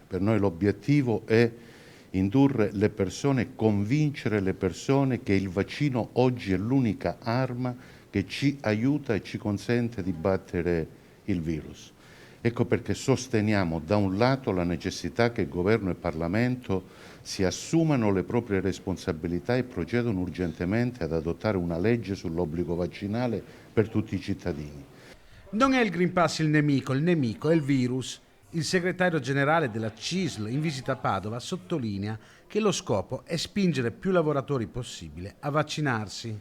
Per noi l'obiettivo è indurre le persone, convincere le persone che il vaccino oggi è l'unica arma che ci aiuta e ci consente di battere il virus. Ecco perché sosteniamo da un lato la necessità che Governo e Parlamento si assumano le proprie responsabilità e procedano urgentemente ad adottare una legge sull'obbligo vaccinale per tutti i cittadini. Non è il Green Pass il nemico è il virus. Il segretario generale della CISL in visita a Padova sottolinea che lo scopo è spingere più lavoratori possibile a vaccinarsi.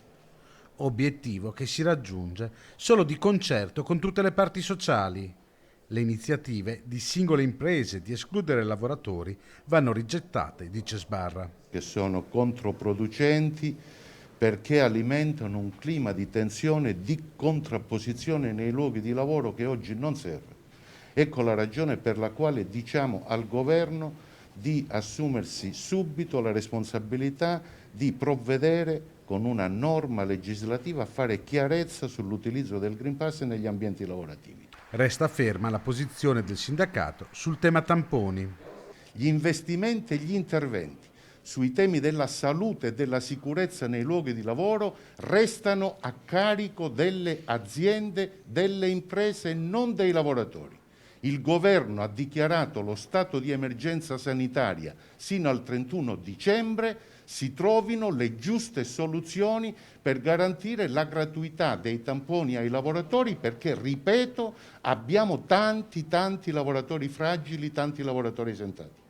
Obiettivo che si raggiunge solo di concerto con tutte le parti sociali. Le iniziative di singole imprese di escludere lavoratori vanno rigettate, dice Sbarra. Che sono controproducenti perché alimentano un clima di tensione e di contrapposizione nei luoghi di lavoro che oggi non serve. Ecco la ragione per la quale diciamo al Governo di assumersi subito la responsabilità di provvedere con una norma legislativa a fare chiarezza sull'utilizzo del Green Pass negli ambienti lavorativi. Resta ferma la posizione del sindacato sul tema tamponi. Gli investimenti e gli interventi sui temi della salute e della sicurezza nei luoghi di lavoro restano a carico delle aziende, delle imprese e non dei lavoratori. Il Governo ha dichiarato lo stato di emergenza sanitaria sino al 31 dicembre, si trovino le giuste soluzioni per garantire la gratuità dei tamponi ai lavoratori perché, ripeto, abbiamo tanti lavoratori fragili, tanti lavoratori esentati.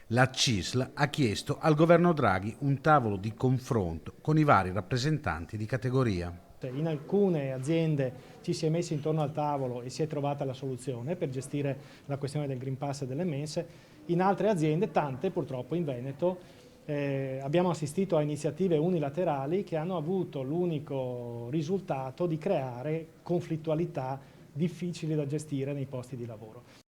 La CISL ha chiesto al governo Draghi un tavolo di confronto con i vari rappresentanti di categoria. In alcune aziende ci si è messi intorno al tavolo e si è trovata la soluzione per gestire la questione del Green Pass e delle mense. In altre aziende, tante purtroppo in Veneto, abbiamo assistito a iniziative unilaterali che hanno avuto l'unico risultato di creare conflittualità difficili da gestire nei posti di lavoro.